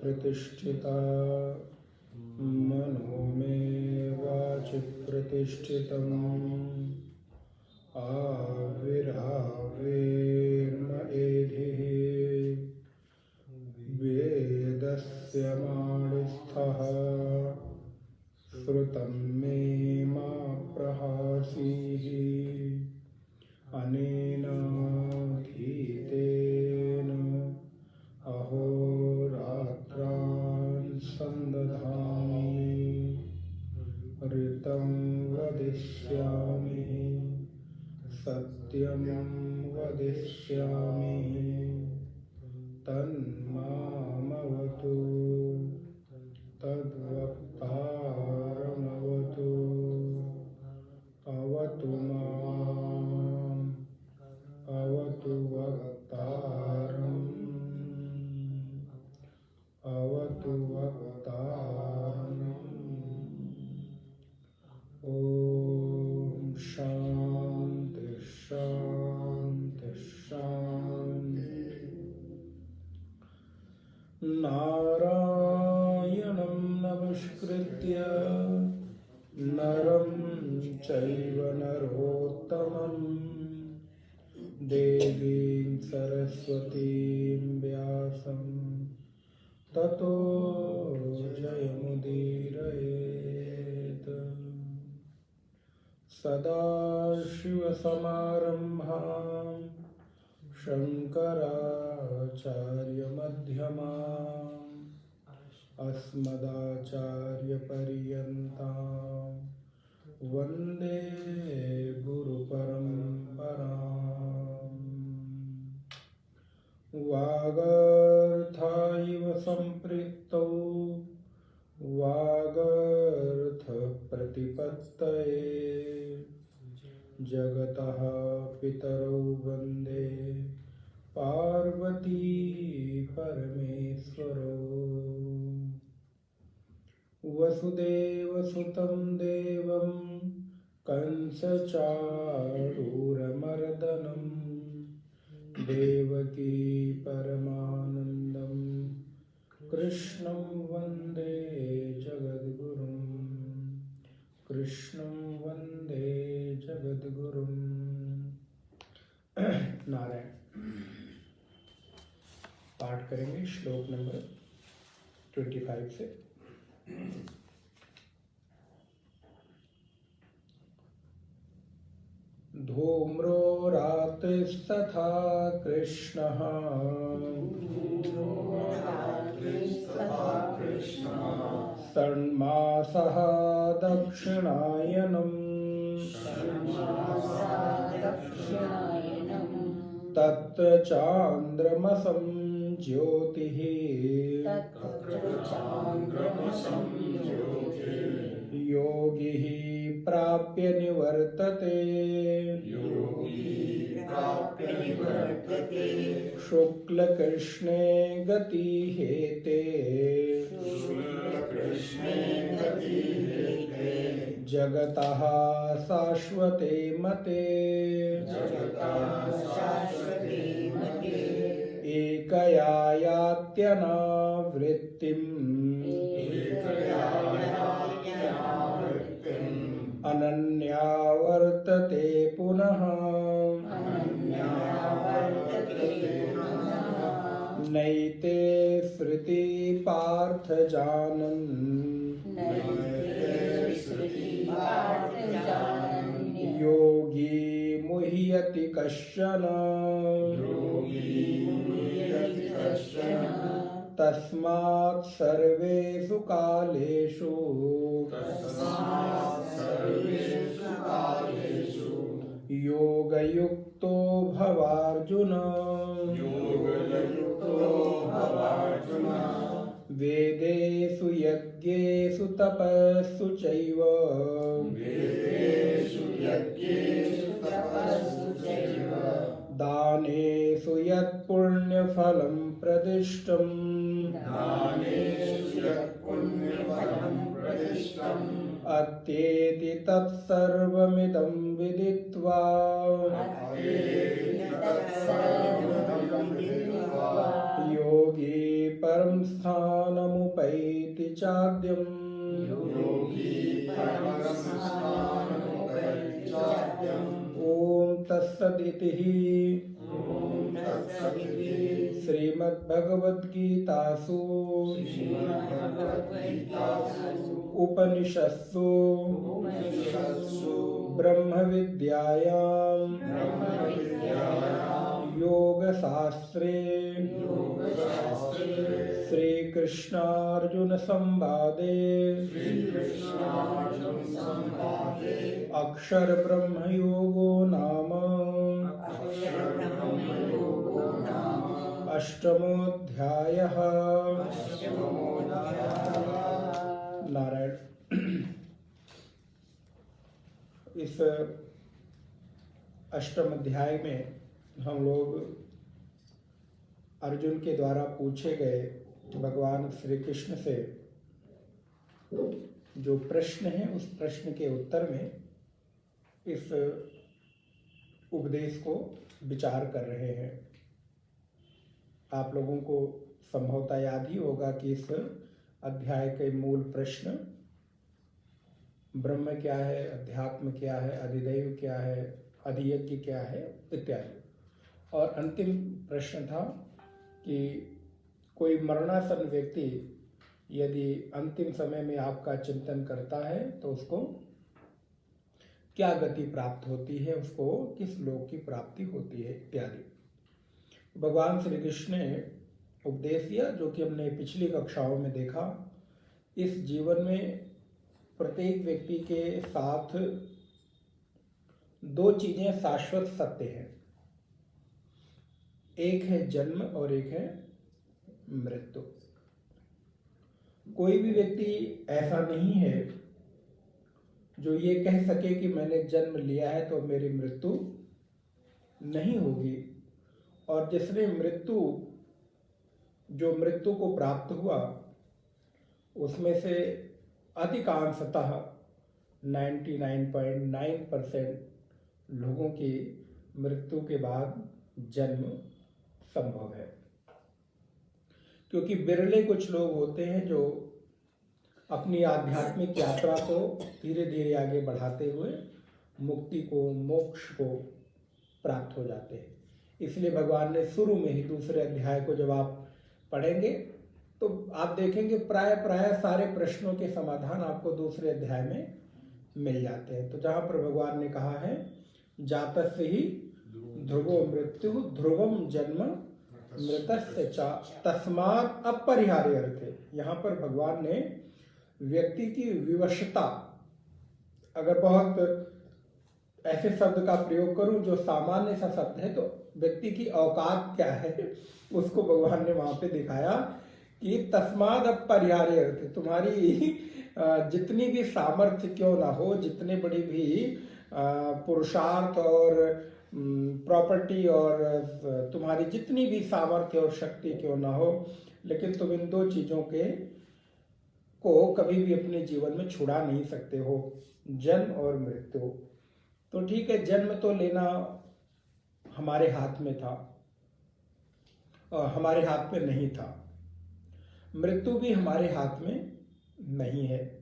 प्रतिष्ठिता मनो मे वाचि प्रतिष्ठितम् आविर्भावेर्म एधिः वेदस्य माणिस्थः श्रुतं मे मा प्रहासीः अनेन धीतेन अहोरात्रान् संदधामि ऋतं वदिष्यामि सत्यं वदिष्यामि तन्मामवतु तद्वक्तारमवतु अवतु माम् अवतु वक्तारम् अवतु वक्तारम्। ॐ शान्ति शान्ति शान्ति। नारायणं नमस्कृत्य नरं चैव नरोत्तमं देवीं सरस्वतीं व्यासं ततो जयमुदीरयेत्। सदाशिवसमारम्भां शङ्कराचार्यमध्यमाम् अस्मदाचार्यपर्यन्तां वन्दे गुरुपरम्पराम्। वागर्थाइव सम्पृक्तौ वागर्थप्रतिपत्तये जगतः पितरौ वन्दे पार्वती परमेश्वरौ। वसुदेवसुतं देवं कंसचाणूरमर्दनं देवकी परमानन्दं कृष्णं वन्दे जगद्गुरुं कृष्णं वन्दे जगद्गुरुं। नारायण पाठ करेंगे श्लोक नंबर 25 से। धूम्रो रात्रिस्तथा कृष्णः षण्मासः दक्षिणायनम् तत्र चान्द्रमसं ज्योतिः योगिः प्राप्य निवर्तते शुक्लकृष्णे गतिहेते जगतः शाश्वते मते एकया यात्यनावृत्तिम् अनन्या वर्तते पुनः नैते श्रुति पार्थ जानन् योगी मुह्यति कश्चन तस्मात् सर्वेषु कालेषु योगयुक्तो भवार्जुन वेदेषु यज्ञेषु तपस्सु चैव दानेषु यत्पुण्यफलं प्रदिष्टम् अत्येति तत्सर्वमिदं विदित्वा योगी परम स्थानमुपैति चाद्यम् ॐ तत्सदिति श्रीमद्भगवद्गीतासु उपनिषत्सु ब्रह्मविद्यायां योगशास्त्रे श्रीकृष्णार्जुन संवादे अक्षर ब्रह्म योगो नाम अष्टमोऽध्यायः। नारायण। इस अष्टम अध्याय में हम लोग अर्जुन के द्वारा पूछे गए भगवान श्री कृष्ण से जो प्रश्न है उस प्रश्न के उत्तर में इस उपदेश को विचार कर रहे हैं। आप लोगों को संभवतः याद ही होगा कि इस अध्याय के मूल प्रश्न ब्रह्म क्या है, अध्यात्म क्या है, अधिदैव क्या है, अधियज्ञ क्या है इत्यादि। और अंतिम प्रश्न था कि कोई मरणासन्न व्यक्ति यदि अंतिम समय में आपका चिंतन करता है तो उसको क्या गति प्राप्त होती है, उसको किस लोक की प्राप्ति होती है इत्यादि। भगवान श्री कृष्ण ने उपदेश दिया जो कि हमने पिछली कक्षाओं में देखा। इस जीवन में प्रत्येक व्यक्ति के साथ दो चीजें शाश्वत सत्य हैं, एक है जन्म और एक है मृत्यु। कोई भी व्यक्ति ऐसा नहीं है जो ये कह सके कि मैंने जन्म लिया है तो मेरी मृत्यु नहीं होगी। और जिसने मृत्यु को प्राप्त हुआ उसमें से अधिकांशतः 99.9% लोगों की मृत्यु के बाद जन्म संभव है, क्योंकि बिरले कुछ लोग होते हैं जो अपनी आध्यात्मिक यात्रा को धीरे धीरे आगे बढ़ाते हुए मुक्ति को, मोक्ष को प्राप्त हो जाते हैं। इसलिए भगवान ने शुरू में ही दूसरे अध्याय को जब आप पढ़ेंगे तो आप देखेंगे प्राय सारे प्रश्नों के समाधान आपको दूसरे अध्याय में मिल जाते हैं। तो जहाँ पर भगवान ने कहा है जातस्य ही ध्रुवो मृत्यु ध्रुवम जन्म मृतस्य च तस्मात् अपरिहार्य अर्थे। यहाँ पर भगवान ने व्यक्ति की विवशता, अगर बहुत ऐसे शब्द का प्रयोग करूं जो सामान्य सा शब्द है, तो व्यक्ति की औकात क्या है उसको भगवान ने वहां पे दिखाया कि तस्माद अपरिहार्य अर्थ। तुम्हारी जितनी भी सामर्थ्य क्यों ना हो, जितने बड़ी भी पुरुषार्थ और प्रॉपर्टी और तुम्हारी जितनी भी सामर्थ्य और शक्ति क्यों ना हो, लेकिन तुम इन दो चीजों को कभी भी अपने जीवन में छुड़ा नहीं सकते हो, जन्म और मृत्यु। तो ठीक है, जन्म तो लेना हमारे हाथ में था, हमारे हाथ में नहीं था। मृत्यु भी हमारे हाथ में नहीं है,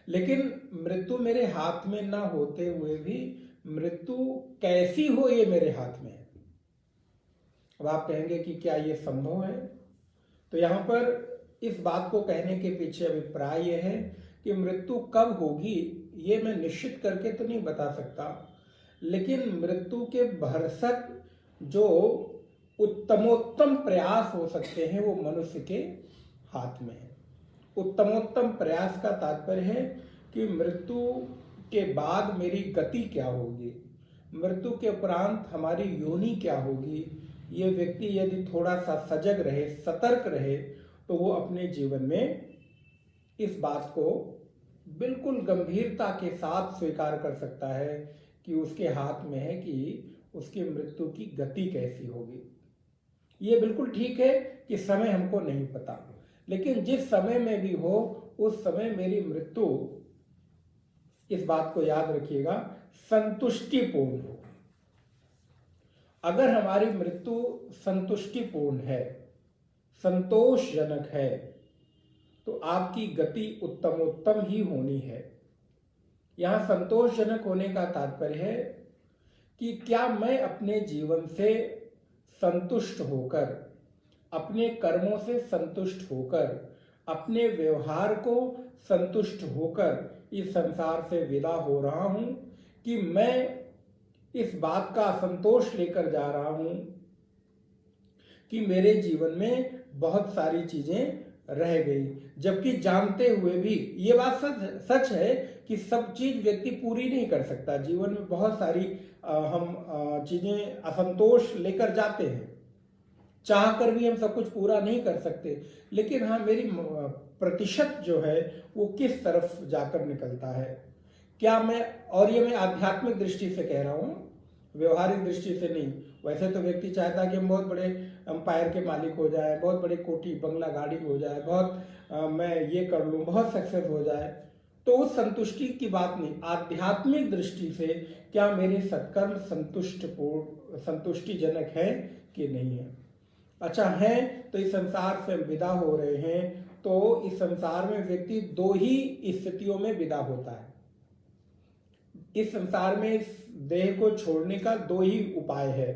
लेकिन मृत्यु मेरे हाथ में ना होते हुए भी मृत्यु कैसी हो ये मेरे हाथ में है। अब आप कहेंगे कि क्या ये संभव है? तो यहाँ पर इस बात को कहने के पीछे अभिप्राय यह है कि मृत्यु कब होगी ये मैं निश्चित करके तो नहीं बता सकता, लेकिन मृत्यु के भरसक जो उत्तमोत्तम प्रयास हो सकते हैं वो मनुष्य के हाथ में है। उत्तमोत्तम प्रयास का तात्पर्य है कि मृत्यु के बाद मेरी गति क्या होगी, मृत्यु के उपरांत हमारी योनि क्या होगी। ये व्यक्ति यदि थोड़ा सा सजग रहे, सतर्क रहे, तो वो अपने जीवन में इस बात को बिल्कुल गंभीरता के साथ स्वीकार कर सकता है कि उसके हाथ में है कि उसकी मृत्यु की गति कैसी होगी। ये बिल्कुल ठीक है कि समय हमको नहीं पता, लेकिन जिस समय में भी हो उस समय मेरी मृत्यु, इस बात को याद रखिएगा, संतुष्टिपूर्ण हो। अगर हमारी मृत्यु संतुष्टिपूर्ण है, संतोषजनक है तो आपकी गति उत्तमोत्तम ही होनी है। यहाँ संतोषजनक होने का तात्पर्य है कि क्या मैं अपने जीवन से संतुष्ट होकर, अपने कर्मों से संतुष्ट होकर, अपने व्यवहार को संतुष्ट होकर इस संसार से विदा हो रहा हूं, कि मैं इस बात का संतोष लेकर जा रहा हूं कि मेरे जीवन में बहुत सारी चीजें रह गई, जबकि जानते हुए भी ये बात सच है कि सब चीज व्यक्ति पूरी नहीं कर सकता। जीवन में बहुत सारी हम चीजें असंतोष लेकर जाते हैं, चाह कर भी हम सब कुछ पूरा नहीं कर सकते। लेकिन हाँ, मेरी प्रतिशत जो है वो किस तरफ जाकर निकलता है, क्या मैं, और ये मैं आध्यात्मिक दृष्टि से कह रहा हूँ, व्यवहारिक दृष्टि से नहीं। वैसे तो व्यक्ति चाहता है कि हम बहुत बड़े अंपायर के मालिक हो जाए, बहुत बड़े कोठी बंगला गाड़ी हो जाए, बहुत मैं ये कर लूँ, बहुत सक्सेस हो जाए, तो उस संतुष्टि की बात नहीं। आध्यात्मिक दृष्टि से क्या मेरे सत्कर्म संतुष्टिजनक है कि नहीं है। अच्छा है तो इस संसार से विदा हो रहे हैं, तो इस संसार में व्यक्ति दो ही स्थितियों में विदा होता है। इस संसार में इस देह को छोड़ने का दो ही उपाय है,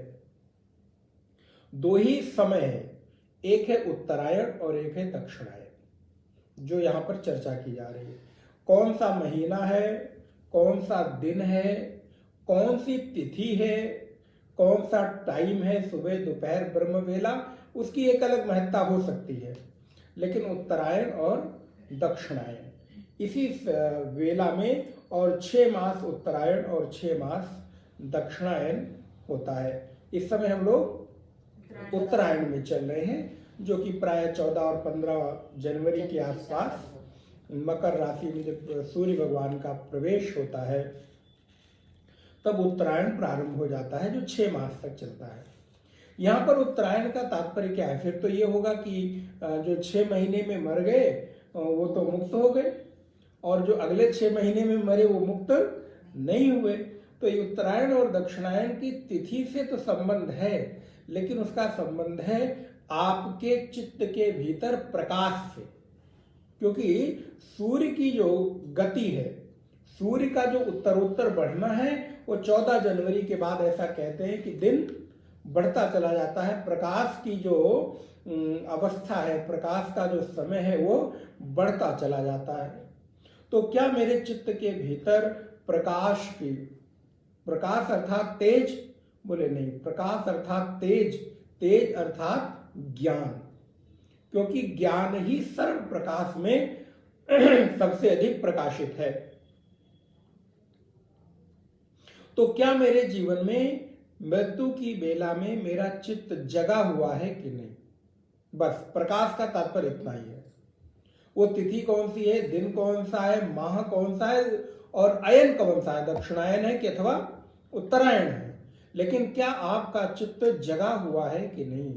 दो ही समय है, एक है उत्तरायण और एक है दक्षिणायन, जो यहां पर चर्चा की जा रही है। कौन सा महीना है, कौन सा दिन है, कौन सी तिथि है, कौन सा टाइम है, सुबह दोपहर ब्रह्म वेला, उसकी एक अलग महत्ता हो सकती है। लेकिन उत्तरायण और दक्षिणायन इसी वेला में, और 6 मास उत्तरायण और 6 मास दक्षिणायन होता है। इस समय हम लोग उत्तरायण में चल रहे हैं, जो कि प्राय 14 और 15 जनवरी के आसपास मकर राशि में जब सूर्य भगवान का प्रवेश होता है तब उत्तरायण प्रारंभ हो जाता है, जो 6 मास तक चलता है। यहाँ पर उत्तरायण का तात्पर्य क्या है? फिर तो ये होगा कि जो 6 महीने में मर गए वो तो मुक्त हो गए, और जो अगले 6 महीने में मरे वो मुक्त नहीं हुए। तो ये उत्तरायण और दक्षिणायन की तिथि से तो संबंध है, लेकिन उसका संबंध है आपके चित्त के भीतर प्रकाश से। क्योंकि सूर्य की जो गति है, सूर्य का जो उत्तरोत्तर बढ़ना है, वो 14 जनवरी के बाद ऐसा कहते हैं कि दिन बढ़ता चला जाता है। प्रकाश की जो अवस्था है, प्रकाश का जो समय है, वो बढ़ता चला जाता है। तो क्या मेरे चित्त के भीतर प्रकाश की, प्रकाश अर्थात तेज? बोले नहीं, प्रकाश अर्थात तेज, तेज अर्थात ज्ञान, क्योंकि ज्ञान ही सर्व प्रकाश में सबसे अधिक प्रकाशित है। तो क्या मेरे जीवन में मृत्यु की बेला में मेरा चित्त जगा हुआ है कि नहीं? बस प्रकाश का तात्पर्य इतना ही है। वो तिथि कौन सी है, दिन कौन सा है, माह कौन सा है, और अयन कौन सा है, दक्षिणायन है कि अथवा उत्तरायण है, लेकिन क्या आपका चित्त जगा हुआ है कि नहीं?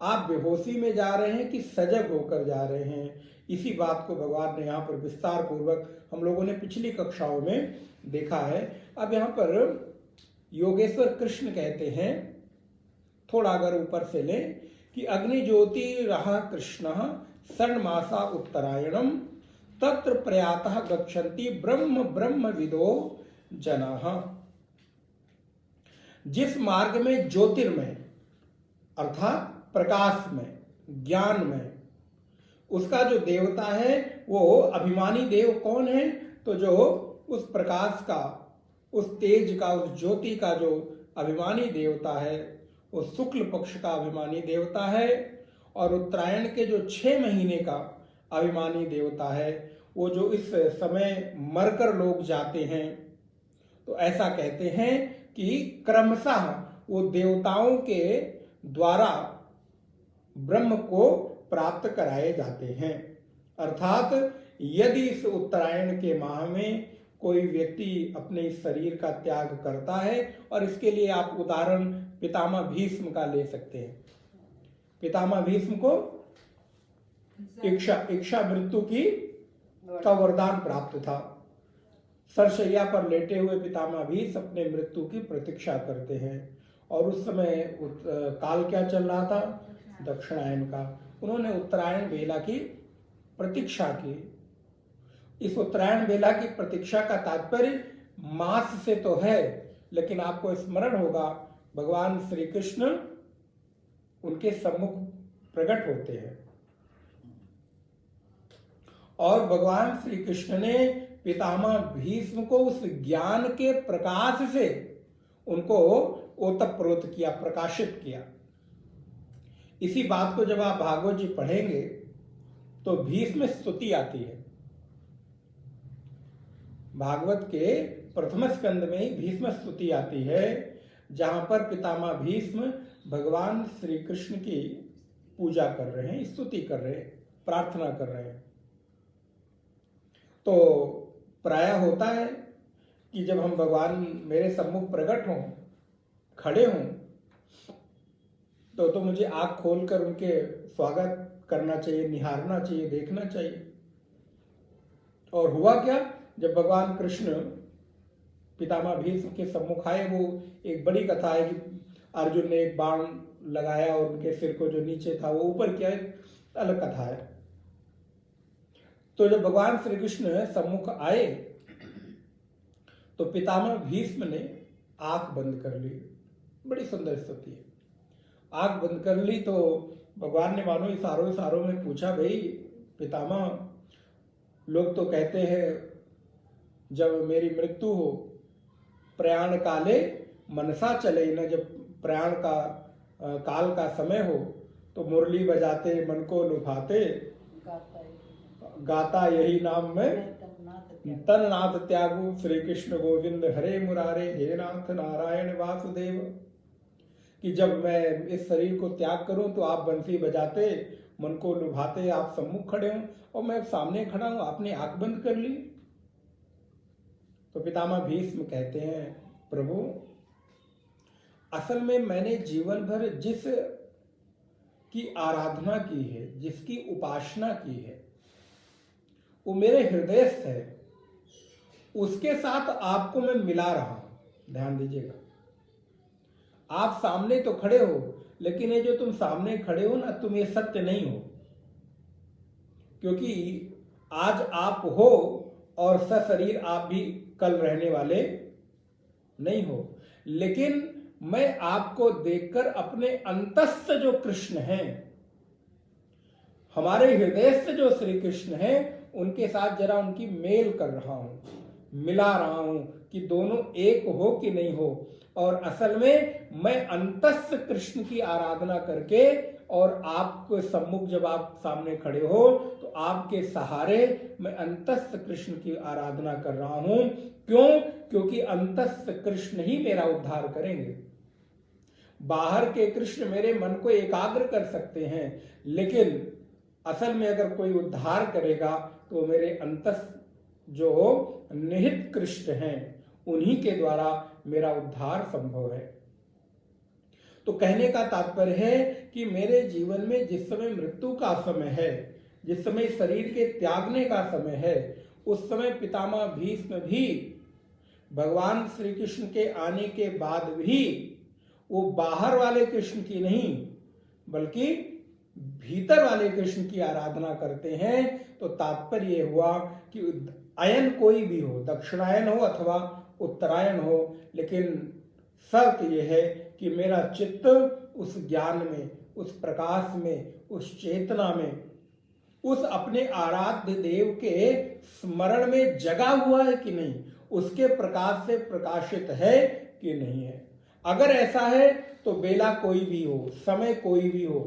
आप बेहोशी में जा रहे हैं कि सजग होकर जा रहे हैं? इसी बात को भगवान ने यहाँ पर विस्तार पूर्वक, हम लोगों ने पिछली कक्षाओं में देखा है। अब यहाँ पर योगेश्वर कृष्ण कहते हैं, थोड़ा अगर ऊपर से लें, कि अग्नि ज्योति रहा कृष्ण षण्मासा उत्तरायणम तत्र प्रयातः गच्छन्ति ब्रह्म ब्रह्म विदो जनाः। जिस मार्ग में ज्योतिर्मय अर्थात प्रकाश में, ज्ञान में, उसका जो देवता है वो अभिमानी देव कौन है? तो जो उस प्रकाश का, उस तेज का, उस ज्योति का जो अभिमानी देवता है, वो शुक्ल पक्ष का अभिमानी देवता है। और उत्तरायण के जो 6 महीने का अभिमानी देवता है, वो जो इस समय मरकर लोग जाते हैं, तो ऐसा कहते हैं कि क्रमशः वो देवताओं के द्वारा ब्रह्म को प्राप्त कराए जाते हैं। अर्थात यदि इस उत्तरायण के माह में कोई व्यक्ति अपने इस शरीर का त्याग करता है, और इसके लिए आप उदाहरण पितामह भीष्म का ले सकते हैं। पितामह भीष्म को इच्छा मृत्यु का वरदान प्राप्त था। सरशैया पर लेटे हुए पितामह भीष्म अपने मृत्यु की प्रतीक्षा करते हैं, और उस समय काल क्या चल रहा था? दक्षिणायन का। उन्होंने उत्तरायण बेला की प्रतीक्षा की। इस उत्तरायण बेला की प्रतीक्षा का तात्पर्य मास से तो है, लेकिन आपको स्मरण होगा भगवान श्री कृष्ण उनके सम्मुख प्रकट होते हैं और भगवान श्री कृष्ण ने पितामह भीष्म को उस ज्ञान के प्रकाश से उनको ओतप्रोत किया, प्रकाशित किया। इसी बात को जब आप भागवत जी पढ़ेंगे तो भीष्म स्तुति आती है। भागवत के प्रथम स्कंद में ही भीष्म स्तुति आती है, जहां पर पितामह भीष्म भगवान श्री कृष्ण की पूजा कर रहे हैं, स्तुति कर रहे हैं, प्रार्थना कर रहे हैं। तो प्रायः होता है कि जब हम भगवान मेरे सम्मुख प्रकट हों, खड़े हों, तो मुझे आंख खोलकर उनके स्वागत करना चाहिए, निहारना चाहिए, देखना चाहिए। और हुआ क्या, जब भगवान कृष्ण पितामह भीष्म के सम्मुख आए, वो एक बड़ी कथा है कि अर्जुन ने एक बाण लगाया और उनके सिर को जो नीचे था वो ऊपर किया, एक अलग कथा है। तो जब भगवान श्री कृष्ण सम्मुख आए तो पितामह भीष्म ने आंख बंद कर ली। बड़ी सुंदर स्तुति है। आंख बंद कर ली तो भगवान ने मानो इशारों में पूछा, भाई पितामह, लोग तो कहते हैं जब मेरी मृत्यु हो प्रयाण काले मनसा चले न, जब प्रयाण का काल का समय हो तो मुरली बजाते मन को लुभाते, गाता यही नाम में तन नाथ त्यागु, श्री कृष्ण गोविंद हरे मुरारे, हे नाथ नारायण वासुदेव। कि जब मैं इस शरीर को त्याग करूं तो आप बंसी बजाते, मन को लुभाते, आप सम्मुख खड़े हों और मैं सामने खड़ा हूं, आपने आंख बंद कर ली। तो पितामह भीष्म कहते हैं, प्रभु असल में मैंने जीवन भर जिस की आराधना की है, जिसकी उपासना की है, वो मेरे हृदयस्थ है, उसके साथ आपको मैं मिला रहा हूं। ध्यान दीजिएगा, आप सामने तो खड़े हो, लेकिन ये जो तुम सामने खड़े हो ना, तुम ये सत्य नहीं हो। क्योंकि आज आप हो और सशरीर आप भी कल रहने वाले नहीं हो। लेकिन मैं आपको देखकर अपने अंतस्थ जो कृष्ण हैं, हमारे हृदयस्थ जो श्री कृष्ण हैं, उनके साथ जरा उनकी मेल कर रहा हूं, मिला रहा हूं कि दोनों एक हो कि नहीं हो। और असल में मैं अंतस्थ कृष्ण की आराधना करके और आपके सम्मुख जब आप सामने खड़े हो तो आपके सहारे मैं अंतस्थ कृष्ण की आराधना कर रहा हूं। क्यों? क्योंकि अंतस्थ कृष्ण ही मेरा उद्धार करेंगे। बाहर के कृष्ण मेरे मन को एकाग्र कर सकते हैं, लेकिन असल में अगर कोई उद्धार करेगा तो मेरे अंतस्थ जो निहित कृष्ण हैं, उन्हीं के द्वारा मेरा उद्धार संभव है। तो कहने का तात्पर्य है कि मेरे जीवन में जिस समय मृत्यु का समय है, जिस समय शरीर के त्यागने का समय है, उस समय पितामह भीष्म भी भगवान श्री कृष्ण के आने के बाद भी वो बाहर वाले कृष्ण की नहीं, बल्कि भीतर वाले कृष्ण की आराधना करते हैं। तो तात्पर्य ये हुआ कि अयन कोई भी हो, दक्षिणायन हो अथवा उत्तरायण हो, लेकिन शर्त यह है कि मेरा चित्त उस ज्ञान में, उस प्रकाश में, उस चेतना में, उस अपने आराध्य देव के स्मरण में जगा हुआ है कि नहीं, उसके प्रकाश से प्रकाशित है कि नहीं है। अगर ऐसा है तो बेला कोई भी हो, समय कोई भी हो,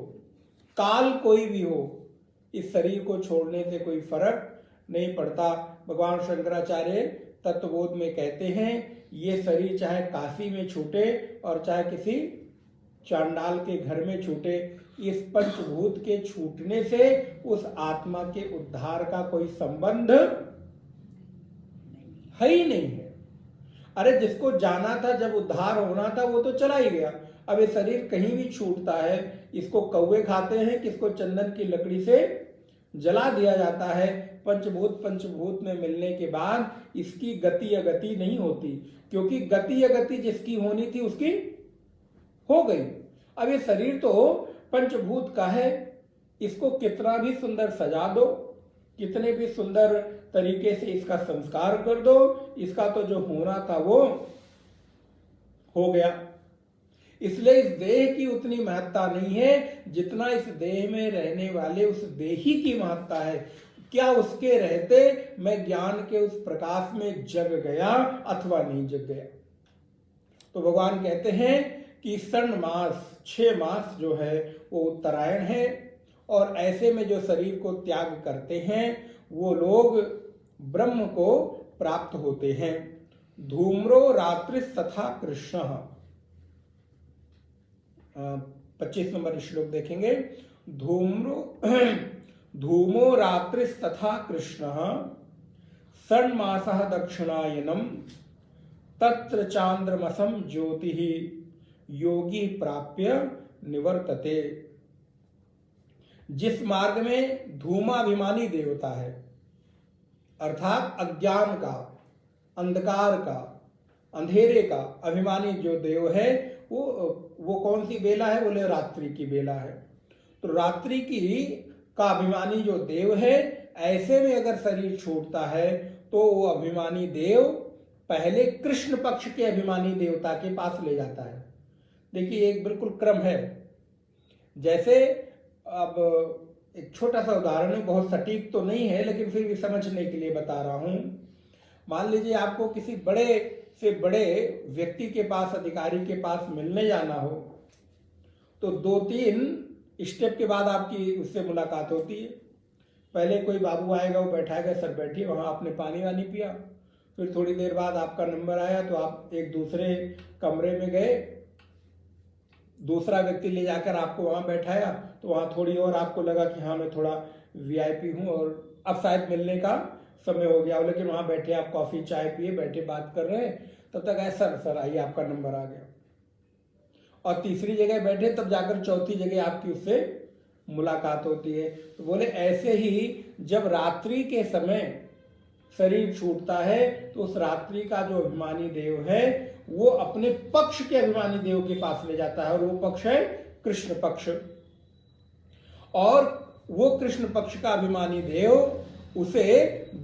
काल कोई भी हो, इस शरीर को छोड़ने से कोई फर्क नहीं पड़ता। भगवान शंकराचार्य तत्वबोध में कहते हैं, ये शरीर चाहे काशी में छूटे और चाहे किसी चांडाल के घर में छूटे, इस पंचभूत के छूटने से उस आत्मा के उद्धार का कोई संबंध है ही नहीं है। अरे जिसको जाना था, जब उद्धार होना था, वो तो चला ही गया। अब ये शरीर कहीं भी छूटता है, इसको कौवे खाते हैं, किसको चंदन की लकड़ी से जला दिया जाता है। पंचभूत में मिलने के बाद इसकी गति अगति नहीं होती, क्योंकि गति अगति जिसकी होनी थी उसकी हो गई। अब ये शरीर तो पंचभूत का है, इसको कितना भी सुंदर सजा दो, कितने भी सुंदर तरीके से इसका संस्कार कर दो, इसका तो जो होना था वो हो गया। इसलिए इस देह की उतनी महत्ता नहीं है जितना इस देह में रहने वाले उस देही की महत्ता है। क्या उसके रहते मैं ज्ञान के उस प्रकाश में जग गया अथवा नहीं जग गया। तो भगवान कहते हैं कि 6 मास जो है वो उत्तरायण है, और ऐसे में जो शरीर को त्याग करते हैं वो लोग ब्रह्म को प्राप्त होते हैं। धूम्रो रात्रि तथा कृष्ण, 25 नंबर श्लोक देखेंगे। धूमो रात्रि तथा कृष्ण षण्मासः दक्षिणायनम तत्र चांद्रमसम ज्योति योगी प्राप्य निवर्तते। जिस मार्ग में धूमाभिमानी देवता है, अर्थात अज्ञान का, अंधकार का, अंधेरे का अभिमानी जो देव है, वो कौन सी बेला है? बोले रात्रि की बेला है। तो रात्रि का अभिमानी जो देव है, ऐसे में अगर शरीर छूटता है तो वो अभिमानी देव पहले कृष्ण पक्ष के अभिमानी देवता के पास ले जाता है। देखिए एक बिल्कुल क्रम है। जैसे अब एक छोटा सा उदाहरण है, बहुत सटीक तो नहीं है लेकिन फिर भी समझने के लिए बता रहा हूं। मान लीजिए आपको किसी बड़े से बड़े व्यक्ति के पास, अधिकारी के पास मिलने जाना हो, तो 2-3 स्टेप के बाद आपकी उससे मुलाकात होती है। पहले कोई बाबू आएगा, वो बैठाएगा, सर बैठिए, वहाँ आपने पानी वानी पिया। फिर थोड़ी देर बाद आपका नंबर आया तो आप एक दूसरे कमरे में गए, दूसरा व्यक्ति ले जाकर आपको वहाँ बैठाया, तो वहाँ थोड़ी और आपको लगा कि हाँ मैं थोड़ा वीआईपी हूँ और अब शायद मिलने का समय हो गया, लेकिन वहाँ बैठे आप कॉफ़ी चाय पिए, बैठे बात कर रहे हैं, तब तक आए सर आइए आपका नंबर आ गया। और तीसरी जगह बैठे तब जाकर चौथी जगह आपकी उससे मुलाकात होती है। तो बोले ऐसे ही जब रात्रि के समय शरीर छूटता है तो उस रात्रि का जो अभिमानी देव है वो अपने पक्ष के अभिमानी देव के पास ले जाता है, और वो पक्ष है कृष्ण पक्ष। और वो कृष्ण पक्ष का अभिमानी देव उसे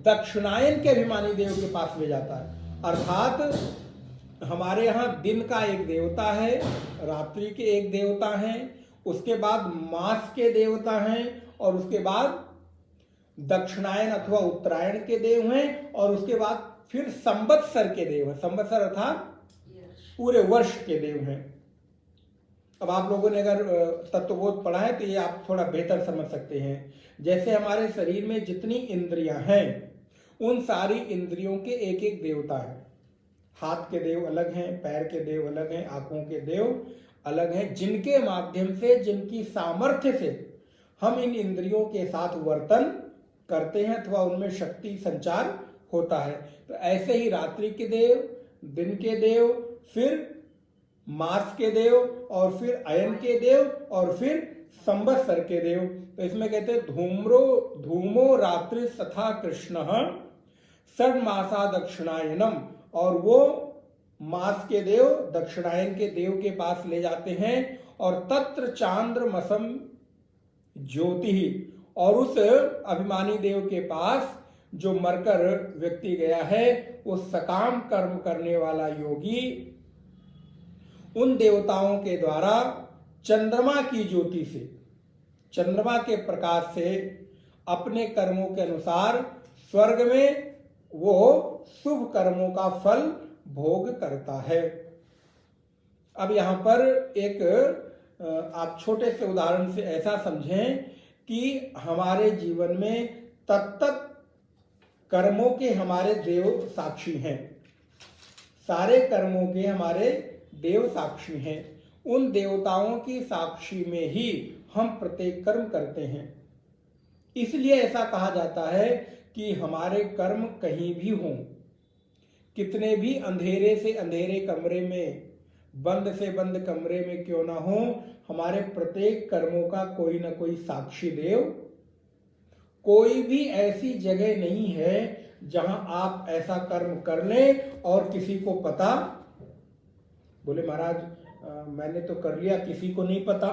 दक्षिणायन के अभिमानी देव के पास ले जाता है। अर्थात हमारे यहाँ दिन का एक देवता है, रात्रि के एक देवता हैं, उसके बाद मास के देवता हैं, और उसके बाद दक्षिणायन अथवा उत्तरायण के देव हैं, और उसके बाद फिर संवत्सर के देव हैं। संवत्सर अर्थात पूरे वर्ष के देव हैं। अब आप लोगों ने अगर तत्वबोध पढ़ा है तो ये आप थोड़ा बेहतर समझ सकते हैं। जैसे हमारे शरीर में जितनी इंद्रियां हैं उन सारी इंद्रियों के एक एक देवता है। हाथ के देव अलग हैं, पैर के देव अलग हैं, आंखों के देव अलग हैं, जिनके माध्यम से, जिनकी सामर्थ्य से हम इन इंद्रियों के साथ वर्तन करते हैं अथवा उनमें शक्ति संचार होता है। तो ऐसे ही रात्रि के देव, दिन के देव, फिर मास के देव, और फिर अयन के देव, और फिर संवत्सर के देव। तो इसमें कहते हैं धूमो रात्रि तथा कृष्ण षण्मासा दक्षिणायनम, और वो मास के देव दक्षिणायन के देव के पास ले जाते हैं। और तत्र चांद्रमसम ज्योति, और उस अभिमानी देव के पास जो मरकर व्यक्ति गया है वो सकाम कर्म करने वाला योगी उन देवताओं के द्वारा चंद्रमा की ज्योति से, चंद्रमा के प्रकाश से अपने कर्मों के अनुसार स्वर्ग में वो शुभ कर्मों का फल भोग करता है। अब यहां पर एक आप छोटे से उदाहरण से ऐसा समझें कि हमारे जीवन में तत्त कर्मों के हमारे देव साक्षी हैं, सारे कर्मों के हमारे देव साक्षी हैं। उन देवताओं की साक्षी में ही हम प्रत्येक कर्म करते हैं। इसलिए ऐसा कहा जाता है कि हमारे कर्म कहीं भी हों, कितने भी अंधेरे से अंधेरे कमरे में, बंद से बंद कमरे में क्यों ना हो, हमारे प्रत्येक कर्मों का कोई ना कोई साक्षी देव, कोई भी ऐसी जगह नहीं है जहां आप ऐसा कर्म कर लें और किसी को पता, बोले महाराज मैंने तो कर लिया, किसी को नहीं पता।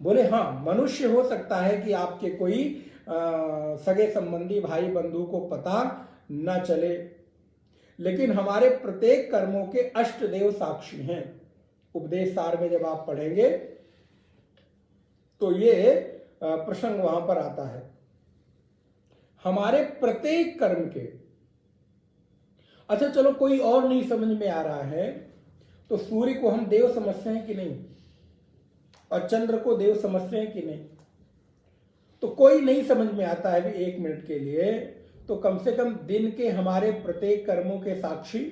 बोले हाँ, मनुष्य हो सकता है कि आपके कोई सगे संबंधी भाई बंधु को पता न चले, लेकिन हमारे प्रत्येक कर्मों के अष्टदेव साक्षी हैं। उपदेश सार में जब आप पढ़ेंगे तो ये प्रसंग वहां पर आता है। हमारे प्रत्येक कर्म के, अच्छा चलो कोई और नहीं समझ में आ रहा है तो सूर्य को हम देव समझते हैं कि नहीं, और चंद्र को देव समझते हैं कि नहीं? तो कोई नहीं समझ में आता है भी 1 मिनट के लिए, तो कम से कम दिन के हमारे प्रत्येक कर्मों के साक्षी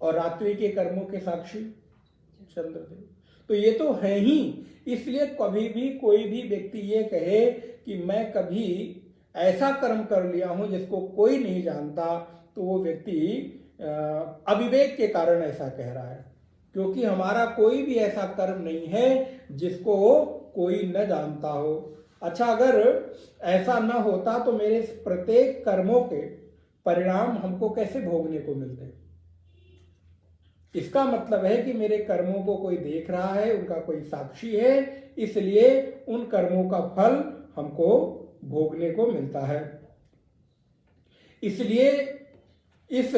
और रात्रि के कर्मों के साक्षी चंद्रदेव। तो ये तो है ही। इसलिए कभी भी कोई भी व्यक्ति ये कहे कि मैं कभी ऐसा कर्म कर लिया हूं जिसको कोई नहीं जानता, तो वो व्यक्ति अविवेक के कारण ऐसा कह रहा है, क्योंकि हमारा कोई भी ऐसा कर्म नहीं है जिसको कोई न जानता हो। अच्छा, अगर ऐसा न होता तो मेरे प्रत्येक कर्मों के परिणाम हमको कैसे भोगने को मिलते? इसका मतलब है कि मेरे कर्मों को कोई देख रहा है, उनका कोई साक्षी है, इसलिए उन कर्मों का फल हमको भोगने को मिलता है। इसलिए इस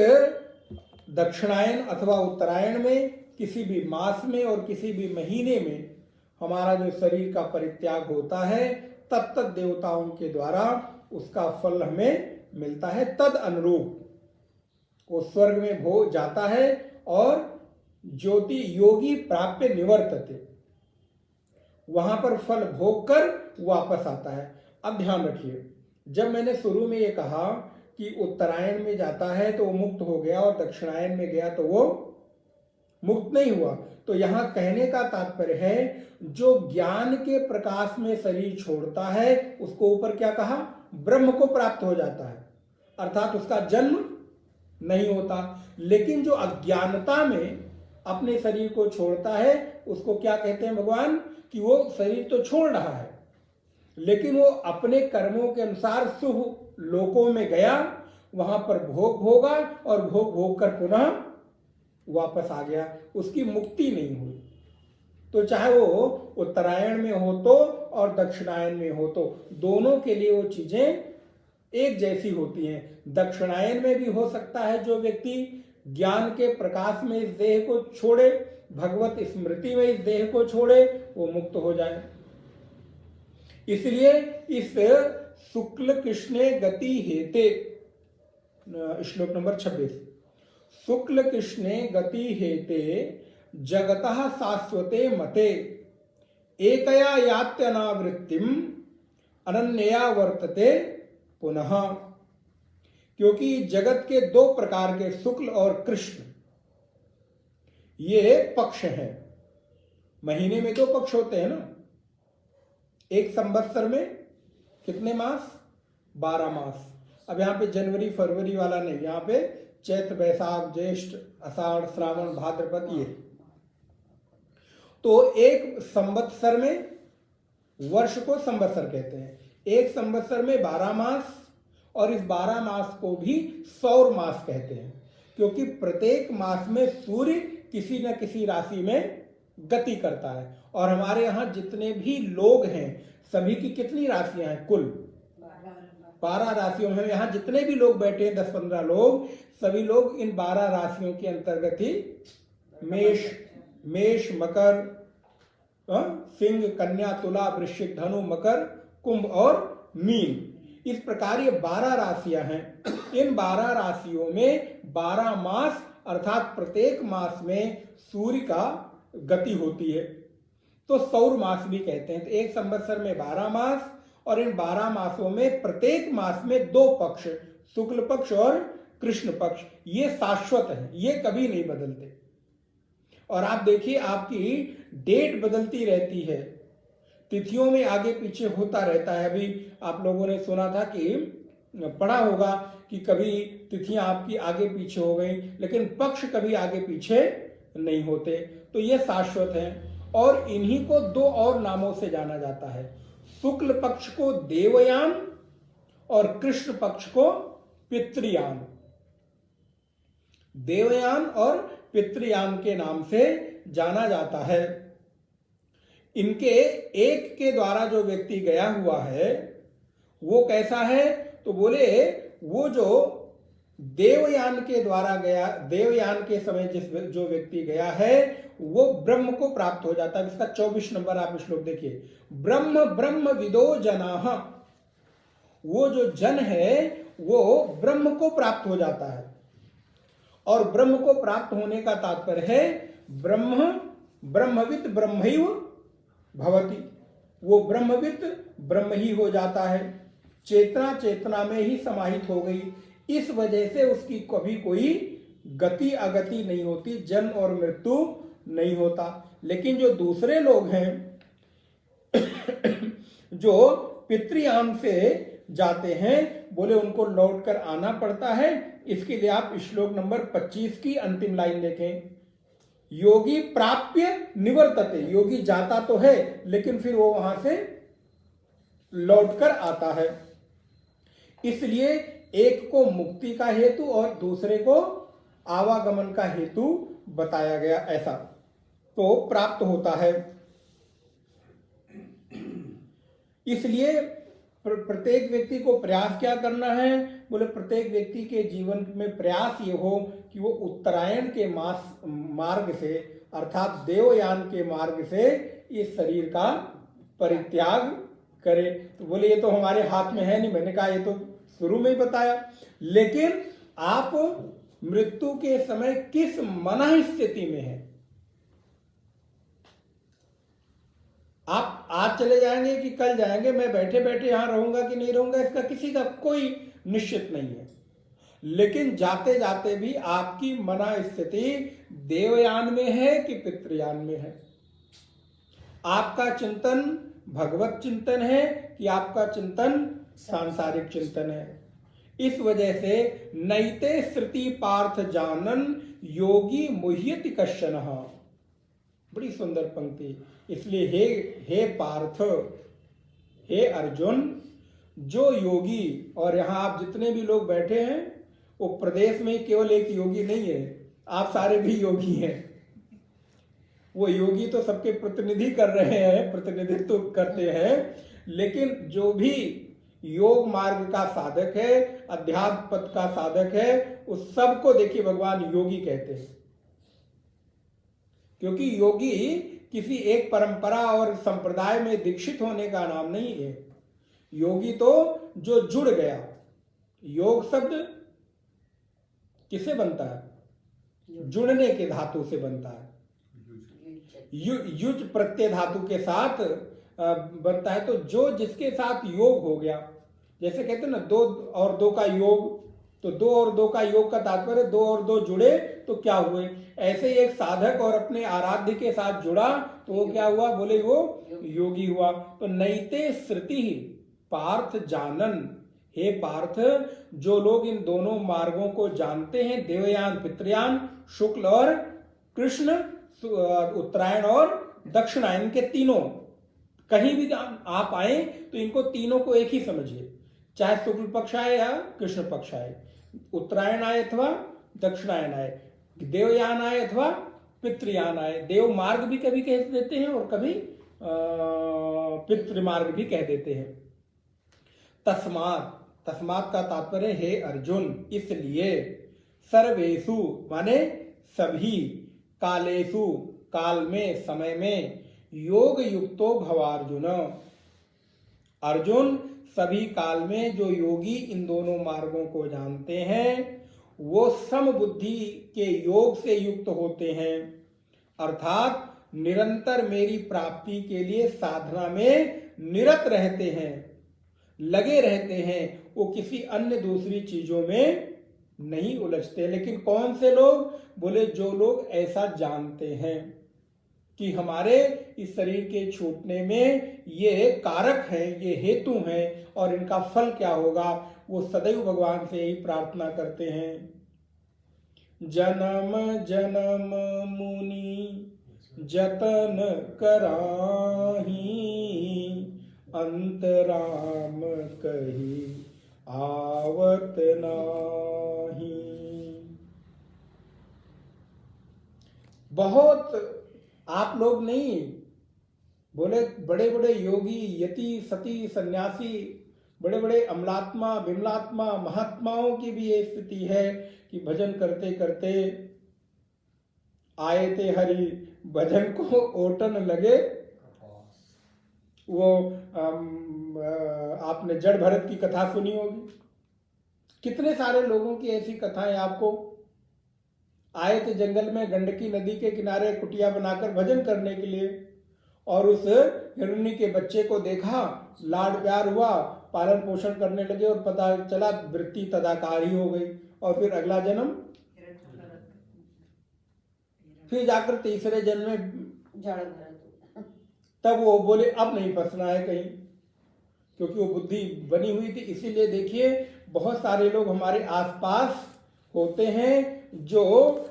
दक्षिणायन अथवा उत्तरायण में, किसी भी मास में और किसी भी महीने में हमारा जो शरीर का परित्याग होता है, तब देवताओं के द्वारा उसका फल हमें मिलता है। तद अनुरूप वो स्वर्ग में भोग जाता है और ज्योति योगी प्राप्य निवर्तते, वहां पर फल भोग कर वापस आता है। अब ध्यान रखिए, जब मैंने शुरू में ये कहा कि उत्तरायण में जाता है तो वो मुक्त हो गया और दक्षिणायन में गया तो वो मुक्त नहीं हुआ, तो यहां कहने का तात्पर्य है जो ज्ञान के प्रकाश में शरीर छोड़ता है उसको ऊपर क्या कहा, ब्रह्म को प्राप्त हो जाता है, अर्थात उसका जन्म नहीं होता। लेकिन जो अज्ञानता में अपने शरीर को छोड़ता है उसको क्या कहते हैं भगवान, कि वो शरीर तो छोड़ रहा है लेकिन वो अपने कर्मों के अनुसार शुभ लोकों में गया, वहां पर भोग भोगा और भोग भोग कर पुनः वापस आ गया, उसकी मुक्ति नहीं हुई। तो चाहे वो उत्तरायण में हो तो और दक्षिणायन में हो तो, दोनों के लिए वो चीजें एक जैसी होती हैं। दक्षिणायन में भी हो सकता है जो व्यक्ति ज्ञान के प्रकाश में इस देह को छोड़े, भगवत स्मृति में इस देह को छोड़े, वो मुक्त हो जाए। इसलिए इस शुक्ल कृष्णे गति हेते, श्लोक नंबर 26, शुक्ल कृष्णे गति हेते जगतः शाश्वते मते एकया यात्यनावृत्तिम अनन्यया वर्तते पुनः। क्योंकि जगत के 2 प्रकार के शुक्ल और कृष्ण ये पक्ष हैं। महीने में 2 पक्ष होते हैं ना, एक संवत्सर में कितने मास, 12 मास। अब यहां पे जनवरी फरवरी वाला नहीं, यहां पे चैत्र बैसाख ज्येष्ठ आषाढ़ श्रावण भाद्रपद ये। तो एक संवत्सर में, वर्ष को संवत्सर कहते हैं, एक संवत्सर में 12 मास, और इस 12 मास को भी सौर मास कहते हैं, क्योंकि प्रत्येक मास में सूर्य किसी न किसी राशि में गति करता है। और हमारे यहाँ जितने भी लोग हैं सभी की कितनी राशियां हैं, कुल 12 राशियों में। यहाँ जितने भी लोग बैठे हैं 10-15 लोग, सभी लोग इन 12 राशियों के अंतर्गत ही मेष मकर, सिंह कन्या तुला वृश्चिक धनु मकर कुंभ और मीन, इस प्रकार ये 12 राशियां हैं। इन 12 राशियों में 12 मास, अर्थात प्रत्येक मास में सूर्य का गति होती है, तो सौर मास भी कहते हैं। तो एक संवत्सर में 12 मास, और इन 12 मासों में प्रत्येक मास में 2 पक्ष, शुक्ल पक्ष और कृष्ण पक्ष, ये शाश्वत है, ये कभी नहीं बदलते। और आप देखिए आपकी डेट बदलती रहती है, तिथियों में आगे पीछे होता रहता है। अभी आप लोगों ने सुना था कि पढ़ा होगा कि कभी तिथियां आपकी आगे पीछे हो गई, लेकिन पक्ष कभी आगे पीछे नहीं होते। तो ये शाश्वत है। और इन्हीं को 2 और नामों से जाना जाता है, शुक्ल पक्ष को देवयान और कृष्ण पक्ष को पितृयान। देवयान और पितृयान के नाम से जाना जाता है। इनके एक के द्वारा जो व्यक्ति गया हुआ है वो कैसा है? तो बोले वो जो देवयान के द्वारा गया, देवयान के समय जो व्यक्ति गया है वो ब्रह्म को प्राप्त हो जाता है। इसका 24 नंबर आप श्लोक देखिए, ब्रह्म ब्रह्म विदो जनाः, वो जो जन है वो ब्रह्म को प्राप्त हो जाता है। और ब्रह्म को प्राप्त होने का तात्पर्य है ब्रह्म ब्रह्मविद ब्रह्मैव भवति, वो ब्रह्मविद ब्रह्म ही हो जाता है, चेतना चेतना में ही समाहित हो गई। इस वजह से उसकी कभी कोई गति अगति नहीं होती, जन्म और मृत्यु नहीं होता। लेकिन जो दूसरे लोग हैं जो पितृयान से जाते हैं, बोले उनको लौट कर आना पड़ता है। इसके लिए आप श्लोक नंबर 25 की अंतिम लाइन देखें, योगी प्राप्य निवर्तते, योगी जाता तो है लेकिन फिर वो वहां से लौटकर आता है। इसलिए एक को मुक्ति का हेतु और दूसरे को आवागमन का हेतु बताया गया, ऐसा तो प्राप्त होता है। इसलिए प्रत्येक व्यक्ति को प्रयास क्या करना है? बोले प्रत्येक व्यक्ति के जीवन में प्रयास ये हो कि वो उत्तरायण के मार्ग से अर्थात देवयान के मार्ग से इस शरीर का परित्याग करे। तो बोले ये तो हमारे हाथ में है नहीं, मैंने कहा ये तो शुरू में ही बताया। लेकिन आप मृत्यु के समय किस मना स्थिति में है? आप आज चले जाएंगे कि कल जाएंगे, मैं बैठे बैठे यहां रहूंगा कि नहीं रहूंगा, इसका किसी का कोई निश्चित नहीं है। लेकिन जाते जाते भी आपकी मना स्थिति देवयान में है कि पितृयान में है? आपका चिंतन भगवत चिंतन है कि आपका चिंतन सांसारिक चिंतन है? इस वजह से नैते श्रुति पार्थ जानन योगी मुह्यति कश्चन, बड़ी सुंदर पंक्ति। इसलिए हे पार्थ, हे अर्जुन, जो योगी, और यहां आप जितने भी लोग बैठे हैं वो प्रदेश में केवल एक योगी नहीं है, आप सारे भी योगी हैं। वो योगी तो सबके प्रतिनिधि कर रहे हैं, प्रतिनिधित्व तो करते हैं, लेकिन जो भी योग मार्ग का साधक है, अध्यात्म पथ का साधक है, उस सबको देखिए भगवान योगी कहते हैं। क्योंकि योगी किसी एक परंपरा और संप्रदाय में दीक्षित होने का नाम नहीं है। योगी तो जो जुड़ गया, योग शब्द किससे बनता है? जुड़ने के धातु से बनता है। युज प्रत्यय धातु के साथ बनता है। तो जो जिसके साथ योग हो गया, जैसे कहते हैं ना 2 और 2 का योग, तो 2 और 2 का योग का तात्पर्य 2 और 2 जुड़े तो क्या हुए। ऐसे ही एक साधक और अपने आराध्य के साथ जुड़ा तो वो क्या हुआ? बोले वो योगी हुआ। तो नैते श्रुति पार्थ जानन, हे पार्थ, जो लोग इन दोनों मार्गों को जानते हैं, देवयान पितृयान, शुक्ल और कृष्ण, उत्तरायण और दक्षिणायन के तीनों, कहीं भी आप आए तो इनको तीनों को एक ही समझिए, चाहे शुक्ल पक्ष आए या कृष्ण पक्ष आए, उत्तरायण आए अथवा दक्षिणायन आए, देवयान आए अथवा पितृयान आए। देव मार्ग भी कभी कह देते हैं और कभी पितृमार्ग भी कह देते हैं। तस्मात्, तस्मात् का तात्पर्य हे अर्जुन, इसलिए सर्वेषु माने सभी, कालेषु काल में, समय में, योग युक्तो भवार्जुन, अर्जुन सभी काल में जो योगी इन दोनों मार्गों को जानते हैं वो समबुद्धि के योग से युक्त होते हैं, अर्थात निरंतर मेरी प्राप्ति के लिए साधना में निरत रहते हैं, लगे रहते हैं, वो किसी अन्य दूसरी चीजों में नहीं उलझते। लेकिन कौन से लोग? बोले जो लोग ऐसा जानते हैं कि हमारे इस शरीर के छूटने में ये कारक हैं, ये हेतु हैं और इनका फल क्या होगा, वो सदैव भगवान से यही प्रार्थना करते हैं। जन्म जन्म मुनि जतन कराही, अंतराम कही आवत नाही। बहुत आप लोग नहीं, बोले बड़े बड़े योगी, यति, सती, सन्यासी, बड़े बड़े अमलात्मा, विमलात्मा, महात्माओं की भी ये स्थिति है कि भजन करते करते आए थे हरि, भजन को ओटन लगे। वो आपने जड़ भरत की कथा सुनी होगी, कितने सारे लोगों की ऐसी कथाएं आपको। आए थे जंगल में गंडकी नदी के किनारे कुटिया बनाकर भजन करने के लिए, और उस हिरणी के बच्चे को देखा, लाड प्यार हुआ, पालन पोषण करने लगे, और पता चला वृत्ति तदाकारी हो गई, और फिर अगला जन्म, फिर जाकर तीसरे जन्म में तब वो बोले अब नहीं फंसना है कहीं, क्योंकि वो बुद्धि बनी हुई थी। इसीलिए देखिए बहुत सारे लोग हमारे आसपास होते हैं जो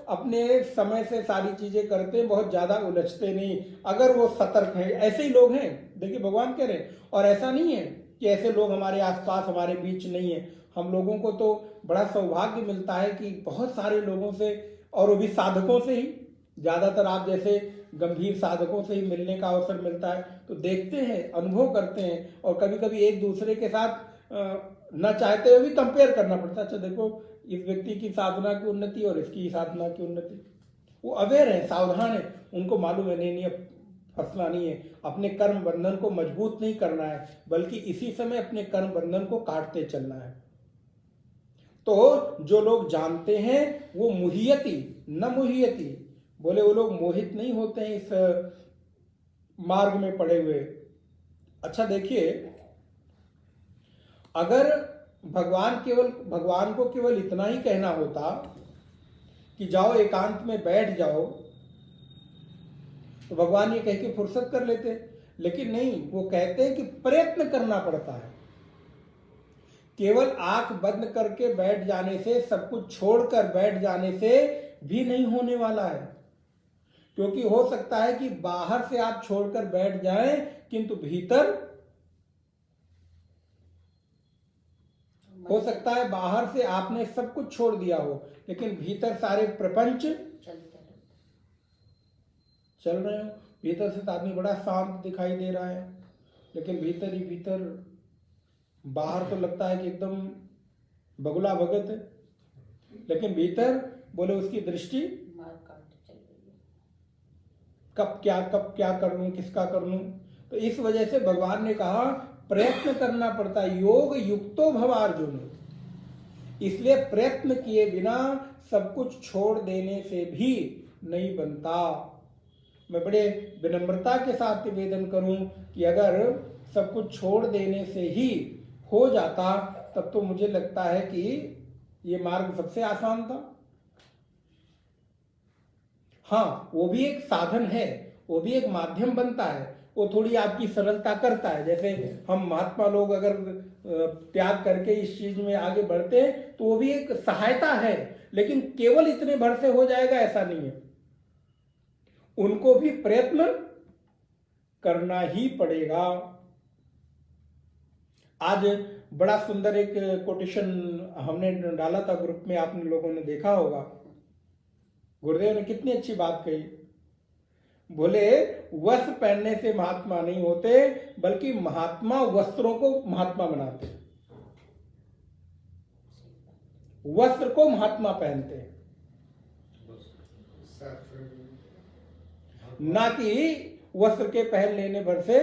अपने समय से सारी चीजें करते हैं, बहुत ज्यादा उलझते नहीं, अगर वो सतर्क हैं। ऐसे ही लोग हैं, देखिए भगवान कह रहे हैं। और ऐसा नहीं है कि ऐसे लोग हमारे आसपास हमारे बीच नहीं है। हम लोगों को तो बड़ा सौभाग्य मिलता है कि बहुत सारे लोगों से, और वो भी साधकों से ही, ज्यादातर आप जैसे गंभीर साधकों से ही मिलने का अवसर मिलता है, तो देखते हैं, अनुभव करते हैं, और कभी कभी एक दूसरे के साथ न चाहते हुए भी कंपेयर करना पड़ता है। अच्छा देखो इस व्यक्ति की साधना की उन्नति और इसकी साधना की उन्नति, वो अवेयर है, सावधान है, उनको मालूम है नहीं अब फंसना नहीं है, अपने कर्म बंधन को मजबूत नहीं करना है, बल्कि इसी समय अपने कर्म बंधन को काटते चलना है। तो जो लोग जानते हैं वो मुह्यति न मुह्यति, बोले वो लोग मोहित नहीं होते हैं इस मार्ग में पड़े हुए। अच्छा देखिए, अगर भगवान को केवल इतना ही कहना होता कि जाओ एकांत में बैठ जाओ, तो भगवान ये कह के फुर्सत कर लेते, लेकिन नहीं, वो कहते हैं कि प्रयत्न करना पड़ता है। केवल आंख बंद करके बैठ जाने से, सब कुछ छोड़कर बैठ जाने से भी नहीं होने वाला है, क्योंकि हो सकता है कि बाहर से आप छोड़कर बैठ जाएं, किंतु भीतर हो सकता है बाहर से आपने सब कुछ छोड़ दिया हो, लेकिन भीतर सारे प्रपंच चल रहे हो। भीतर से तो आदमी बड़ा शांत दिखाई दे रहा है, लेकिन भीतर ही भीतर, बाहर तो लगता है कि एकदम बगुला भगत है, लेकिन भीतर बोले उसकी दृष्टि कब क्या कर लूं, किसका कर लूं। तो इस वजह से भगवान ने कहा प्रयत्न करना पड़ता है, योग युक्तो भव अर्जुन। इसलिए प्रयत्न किए बिना सब कुछ छोड़ देने से भी नहीं बनता। मैं बड़े विनम्रता के साथ निवेदन करूं कि अगर सब कुछ छोड़ देने से ही हो जाता, तब तो मुझे लगता है कि ये मार्ग सबसे आसान था। हाँ, वो भी एक साधन है, वो भी एक माध्यम बनता है, वो थोड़ी आपकी सरलता करता है। जैसे हम महात्मा लोग अगर त्याग करके इस चीज में आगे बढ़ते हैं तो वो भी एक सहायता है, लेकिन केवल इतने भर से हो जाएगा ऐसा नहीं है, उनको भी प्रयत्न करना ही पड़ेगा। आज बड़ा सुंदर एक कोटेशन हमने डाला था ग्रुप में, आपने लोगों ने देखा होगा। गुरुदेव ने कितनी अच्छी बात कही, बोले वस्त्र पहनने से महात्मा नहीं होते, बल्कि महात्मा वस्त्रों को महात्मा बनाते, वस्त्र को महात्मा पहनते हैं, ना कि वस्त्र के पहन लेने भर से।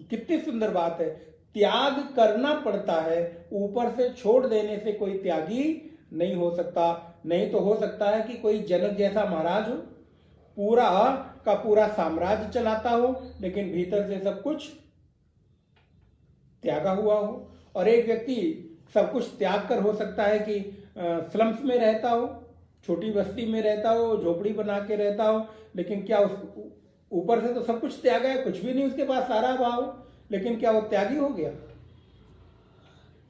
कितनी सुंदर बात है, त्याग करना पड़ता है, ऊपर से छोड़ देने से कोई त्यागी नहीं हो सकता। नहीं तो हो सकता है कि कोई जनक जैसा महाराज हो, पूरा का पूरा साम्राज्य चलाता हो, लेकिन भीतर से सब कुछ त्यागा हुआ हो। और एक व्यक्ति सब कुछ त्याग कर हो सकता है कि स्लम्स में रहता हो, छोटी बस्ती में रहता हो, झोपड़ी बना के रहता हो, लेकिन क्या उस ऊपर से तो सब कुछ त्यागा है, कुछ भी नहीं उसके पास, सारा भाव, लेकिन क्या वो त्यागी हो गया?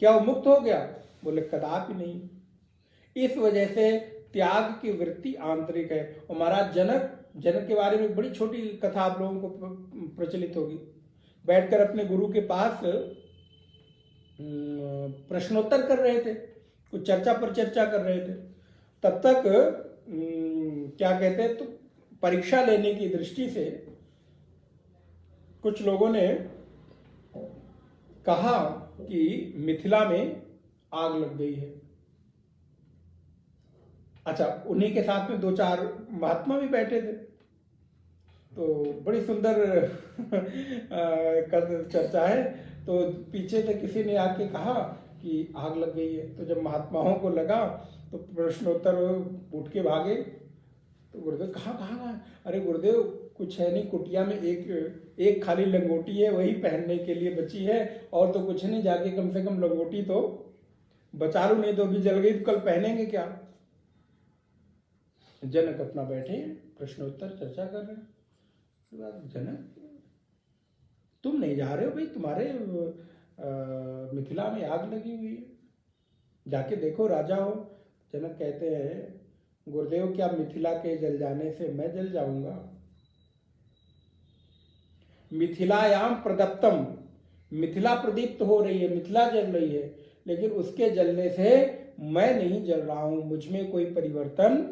क्या वो मुक्त हो गया? बोले कदापि नहीं। इस वजह से त्याग की वृत्ति आंतरिक है। और महाराज जनक के बारे में बड़ी छोटी कथा आप लोगों को प्रचलित होगी। बैठकर अपने गुरु के पास प्रश्नोत्तर कर रहे थे, कुछ चर्चा पर चर्चा कर रहे थे, तब तक क्या कहते हैं, तो परीक्षा लेने की दृष्टि से कुछ लोगों ने कहा कि मिथिला में आग लग गई है। अच्छा, उन्हीं के साथ में 2-4 महात्मा भी बैठे थे, तो बड़ी सुंदर चर्चा है। तो पीछे से किसी ने आके कहा कि आग लग गई है, तो जब महात्माओं को लगा तो प्रश्नोत्तर उठ के भागे। तो गुरुदेव कहाँ? अरे गुरुदेव कुछ है नहीं, कुटिया में एक खाली लंगोटी है, वही पहनने के लिए बची है, और तो कुछ नहीं, जाके कम से कम लंगोटी तो बचा लो, नहीं तो अभी जल गई तो कल पहनेंगे क्या। जनक अपना बैठे प्रश्नोत्तर चर्चा कर रहे हैं। जनक तुम नहीं जा रहे हो भाई, तुम्हारे मिथिला में आग लगी हुई है, जाके देखो, राजा हो। जनक कहते हैं गुरुदेव क्या मिथिला के जल जाने से मैं जल जाऊंगा? मिथिलायाम प्रदप्तम, मिथिला प्रदीप्त हो रही है, मिथिला जल रही है, लेकिन उसके जलने से मैं नहीं जल रहा हूं, मुझ में कोई परिवर्तन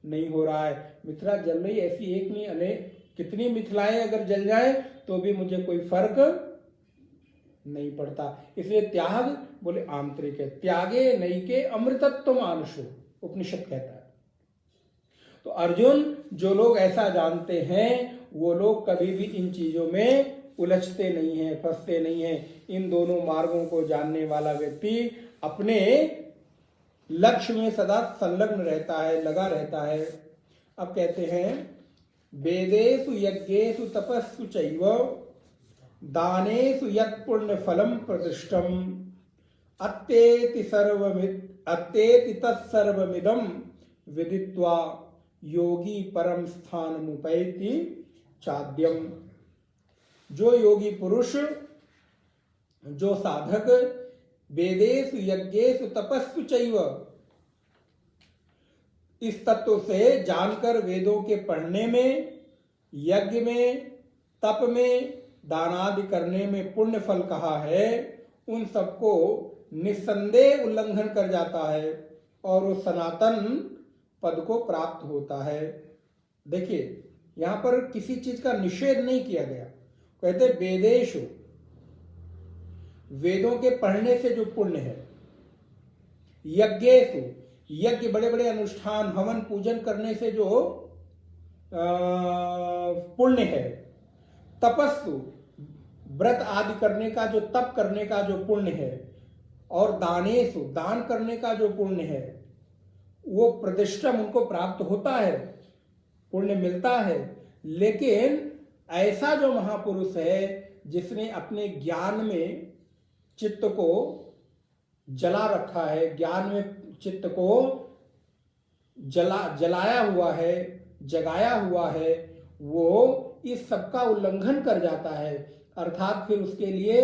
नहीं हो रहा है। मिथिला जल रही, ऐसी एक नहीं अनेक, कितनी मिथिलाएं अगर जल जाए तो भी मुझे कोई फर्क नहीं पड़ता। इसलिए त्याग बोले आंतरिक है, त्यागे नैके अमृतत्व मानुषो, उपनिषद कहता है। तो अर्जुन, जो लोग ऐसा जानते हैं वो लोग कभी भी इन चीजों में उलझते नहीं हैं, फंसते नहीं हैं। इन दोनों मार्गों को जानने वाला व्यक्ति अपने लक्ष्य में सदा संलग्न रहता है, लगा रहता है। अब कहते हैं वेदेषु यज्ञेषु तपस्सु चैव दानेषु यत् पुण्य फलम प्रतिष्ठम अत्येति तत्सर्वमिदं विदित्वा योगी परम स्थानमुपैति चाद्यम। जो योगी पुरुष, जो साधक वेदेषु यज्ञेषु तपस्सु चैव, इस तत्व से जानकर वेदों के पढ़ने में, यज्ञ में, तप में, दानादि करने में पुण्य फल कहा है, उन सबको निस्संदेह उल्लंघन कर जाता है और वो सनातन पद को प्राप्त होता है। देखिए यहां पर किसी चीज का निषेध नहीं किया गया। कहते वेदेषु, वेदों के पढ़ने से जो पुण्य है, यज्ञेषु, यज्ञ बड़े बड़े अनुष्ठान हवन पूजन करने से जो पुण्य है, तपस्सु, व्रत आदि करने का जो, तप करने का जो पुण्य है, और दानेषु, दान करने का जो पुण्य है, वो प्रतिष्ठम उनको प्राप्त होता है, पुण्य मिलता है। लेकिन ऐसा जो महापुरुष है जिसने अपने ज्ञान में चित्त को जला रखा है, ज्ञान में चित्त को जलाया हुआ है, जगाया हुआ है, वो इस सब का उल्लंघन कर जाता है। अर्थात फिर उसके लिए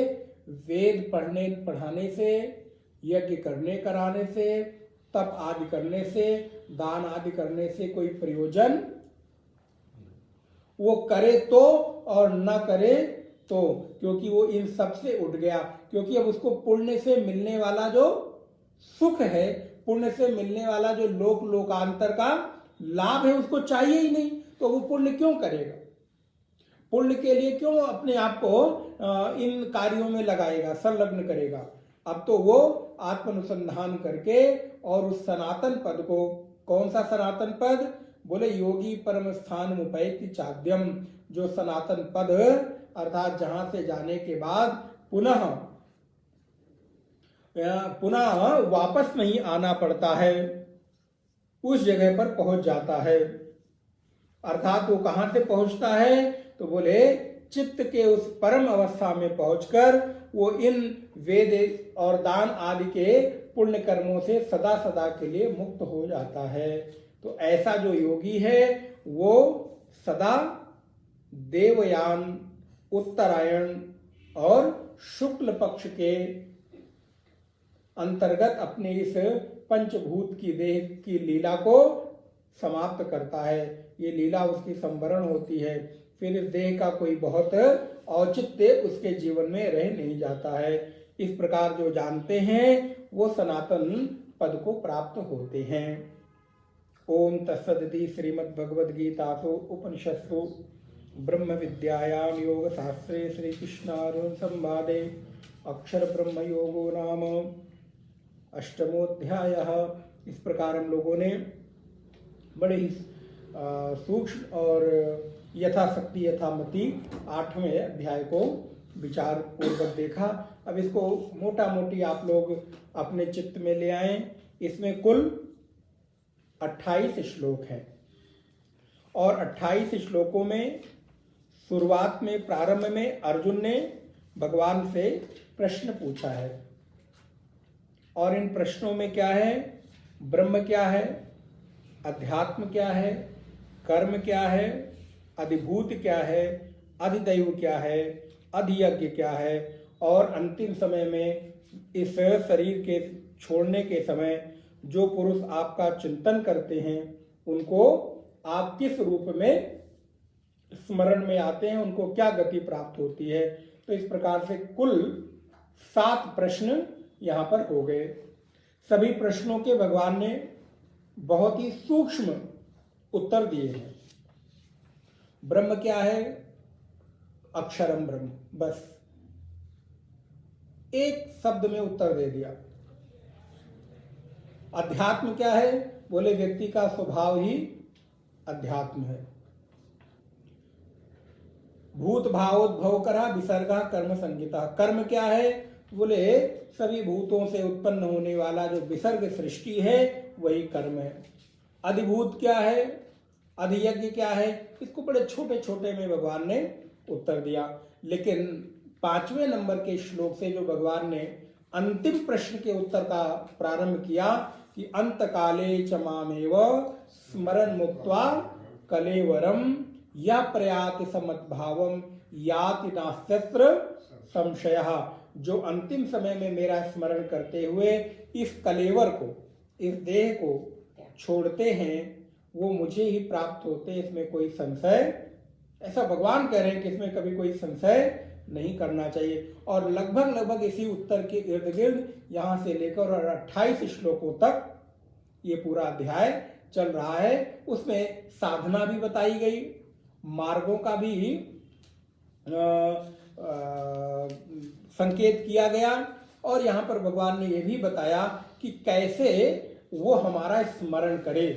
वेद पढ़ाने से, यज्ञ करने कराने से, तप आदि करने से, दान आदि करने से कोई प्रयोजन, वो करे तो और न करे तो, क्योंकि वो इन सब से उठ गया। क्योंकि अब उसको पुण्य से मिलने वाला जो सुख है, पुण्य से मिलने वाला जो लोकांतर का लाभ है, उसको चाहिए ही नहीं, तो वो पुण्य क्यों करेगा? पुण्य के लिए क्यों अपने आप को इन कार्यों में लगाएगा, संलग्न करेगा? अब तो वो आत्मानुसंधान करके और उस सनातन पद को, कौन सा सनातन पद? बोले योगी परम स्थान मुपैति चाद्यम, जो सनातन पद अर्थात जहां से जाने के बाद पुनः वापस नहीं आना पड़ता है, उस जगह पर पहुंच जाता है। अर्थात वो कहां से पहुंचता है? तो बोले चित्त के उस परम अवस्था में पहुंचकर वो इन वेद और दान आदि के पुण्य कर्मों से सदा सदा के लिए मुक्त हो जाता है। तो ऐसा जो योगी है वो सदा देवयान, उत्तरायण और शुक्ल पक्ष के अंतर्गत अपने इस पंचभूत की देह की लीला को समाप्त करता है। ये लीला उसकी संवरण होती है, फिर इस देह का कोई बहुत औचित्य उसके जीवन में रह नहीं जाता है। इस प्रकार जो जानते हैं वो सनातन पद को प्राप्त होते हैं। ओम तत्सदिति श्रीमद्भगवद्गीतासु उपनिषत्सु ब्रह्म विद्यायां योग शास्त्रे श्री कृष्णार्जुन संवादे अक्षर ब्रह्म योगो नाम अष्टमोध्यायः। इस प्रकार हम लोगों ने बड़े ही सूक्ष्म और यथाशक्ति यथामति 8वें अध्याय को विचार पूर्वक देखा। अब इसको मोटा मोटी आप लोग अपने चित्त में ले आए। इसमें कुल 28 श्लोक हैं और 28 श्लोकों में शुरुआत में प्रारंभ में अर्जुन ने भगवान से प्रश्न पूछा है और इन प्रश्नों में क्या है, ब्रह्म क्या है, अध्यात्म क्या है, कर्म क्या है, अधिभूत क्या है, अधिदैव क्या है, अधियज्ञ क्या है और अंतिम समय में इस शरीर के छोड़ने के समय जो पुरुष आपका चिंतन करते हैं उनको आप किस रूप में स्मरण में आते हैं, उनको क्या गति प्राप्त होती है। तो इस प्रकार से कुल 7 प्रश्न यहाँ पर हो गए। सभी प्रश्नों के भगवान ने बहुत ही सूक्ष्म उत्तर दिए हैं। ब्रह्म क्या है, अक्षरम ब्रह्म, बस एक शब्द में उत्तर दे दिया। अध्यात्म क्या है, बोले व्यक्ति का स्वभाव ही अध्यात्म है। भूत भावोद्भव करा विसर्गा कर्म संगीता, कर्म क्या है, बोले सभी भूतों से उत्पन्न होने वाला जो विसर्ग सृष्टि है वही कर्म है। अधिभूत क्या है, अधियज्ञ क्या है, इसको बड़े छोटे छोटे में भगवान ने उत्तर दिया। लेकिन 5वें नंबर के श्लोक से जो भगवान ने अंतिम प्रश्न के उत्तर का प्रारंभ किया कि अंत काले च मामेव स्मरण मुक्त्वा कलेवरम या प्रयाति समद्भावम याति नास्त्यत्र संशयः, जो अंतिम समय में मेरा स्मरण करते हुए इस कलेवर को, इस देह को छोड़ते हैं वो मुझे ही प्राप्त होते हैं, इसमें कोई संशय, ऐसा भगवान कह रहे हैं कि इसमें कभी कोई संशय नहीं करना चाहिए। और लगभग इसी उत्तर के इर्द गिर्द यहाँ से लेकर और 28 श्लोकों तक ये पूरा अध्याय चल रहा है। उसमें साधना भी बताई गई, मार्गों का भी संकेत किया गया और यहाँ पर भगवान ने यह भी बताया कि कैसे वो हमारा स्मरण करे।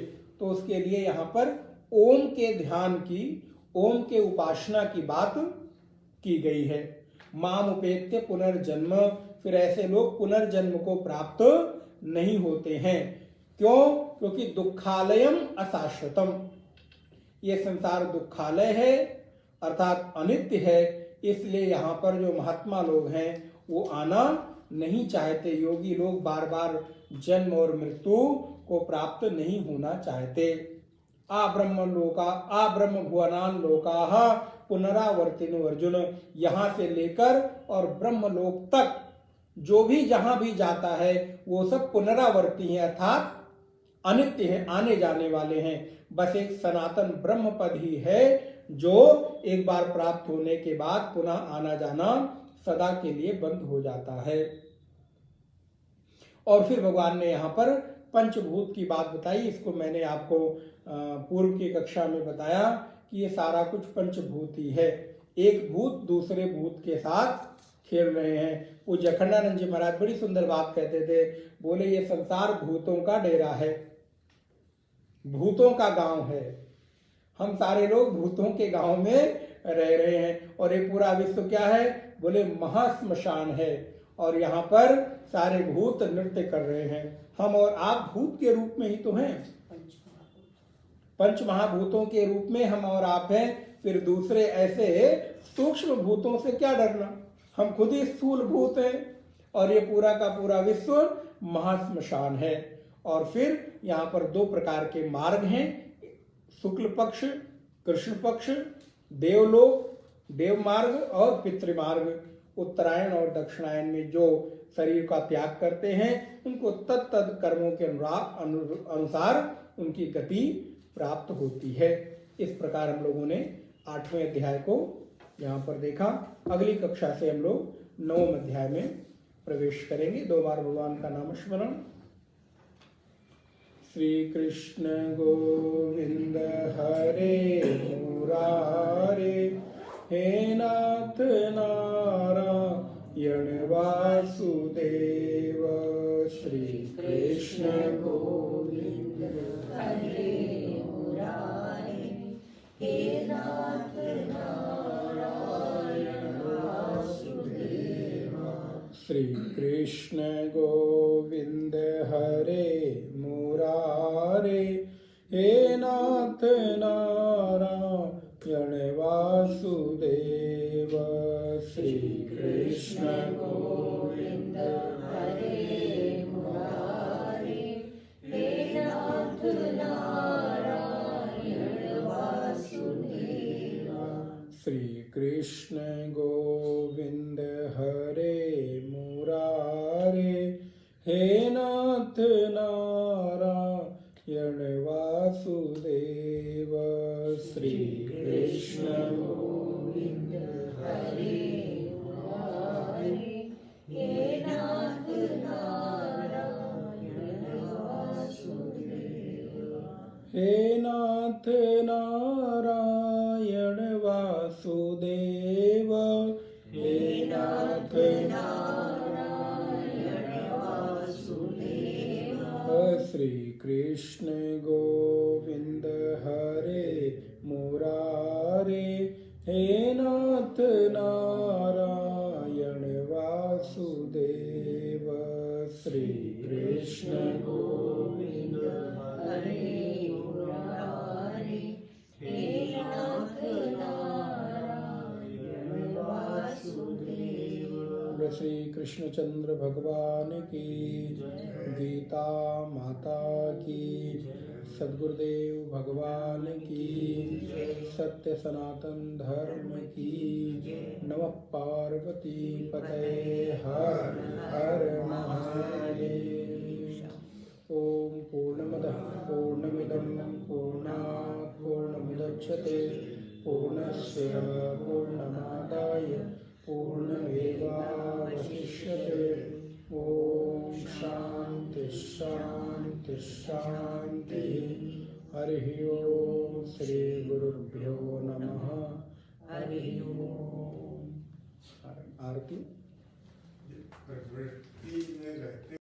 तो उसके लिए यहाँ पर ओम के ध्यान की, ओम के उपासना की बात की गई है। माम उपेत्य पुनर्जन्म, फिर ऐसे लोग पुनर्जन्म को प्राप्त नहीं होते हैं। क्यों? क्योंकि दुखालयम अशाश्वतम, ये संसार दुखालय है अर्थात अनित्य है, इसलिए यहाँ पर जो महात्मा लोग हैं वो आना नहीं चाहते। योगी लोग बार बार जन्म और मृत्यु को प्राप्त नहीं होना चाहते। आ ब्रह्म भुवनान लोकाः पुनरावर्तिनो अर्जुन, यहाँ से लेकर और ब्रह्म लोक तक जो भी जहां भी जाता है वो सब पुनरावर्ती है अर्थात अनित्य है, आने जाने वाले हैं। बस एक सनातन ब्रह्म पद ही है जो एक बार प्राप्त होने के बाद पुनः आना जाना सदा के लिए बंद हो जाता है। और फिर भगवान ने यहाँ पर पंचभूत की बात बताई। इसको मैंने आपको पूर्व की कक्षा में बताया कि ये सारा कुछ पंचभूत ही है। एक भूत दूसरे भूत के साथ खेल रहे हैं। पूज्य अखंडानंद जी महाराज बड़ी सुंदर बात कहते थे, बोले ये संसार भूतों का डेरा है, भूतों का गांव है। हम सारे लोग भूतों के गांव में रह रहे हैं और ये पूरा विश्व क्या है, बोले महाश्मशान है और यहाँ पर सारे भूत नृत्य कर रहे हैं। हम और आप भूत के रूप में ही तो हैं, पंच महाभूतों के रूप में हम और आप हैं। फिर दूसरे ऐसे सूक्ष्म भूतों से क्या डरना, हम खुद ही स्थूल भूत हैं और ये पूरा का पूरा विश्व महाश्मशान है। और फिर यहाँ पर 2 प्रकार के मार्ग हैं, शुक्ल पक्ष, कृष्ण पक्ष, देवलोक, देव मार्ग और पितृमार्ग। उत्तरायण और दक्षिणायन में जो शरीर का त्याग करते हैं उनको तत्त कर्मों के अनुसार उनकी गति प्राप्त होती है। इस प्रकार हम लोगों ने 8वें अध्याय को यहाँ पर देखा। अगली कक्षा से हम लोग 9वें अध्याय में प्रवेश करेंगे। 2 बार भगवान का नाम स्मरण। श्री कृष्ण गोविंद हरे मुरारे, हे नाथ नारायण वासुदेव। श्री कृष्ण गोविंद हरे मुरारे, हे नाथ नारायण वासुदेव। श्री कृष्ण गोविंद हरे मुरारे, हे नाथ नारायण वासुदेव। श्री कृष्ण गोविंद हरे मुरारे, हे नाथ नारायण वासुदेव। श्री कृष्ण गोविंद हरे मुरारे, हे नाथ नारायण वासुदेव। श्री कृष्ण गोविंद हरे मुरारे, हे नाथ नारायण वासुदेव। हे नाथ नारायण वासुदेव, हे नाथ नारायण वासुदेव। श्री कृष्ण गोविंद हरे मुरारे, हे नाथ नारायण वासुदेव। श्री कृष्ण गोविंद हरे मुरारे, हे नाथ नारायण वासुदेव। श्री कृष्णचंद्र भगवान की, गीता माता की, सद्गुरुदेव भगवान की, सत्य सनातन धर्म की। नमः पार्वती पतये हर हर महादेव। ओम पूर्णमदः पूर्णमिदं पूर्णात् पूर्णमुदच्यते, पूर्णस्य पूर्णमादाय पूर्णमेवावशिष्यते। ओम शांति शांति शांति। हरि ओम। श्री गुरुभ्यो नमः। हरि ओम। आरती।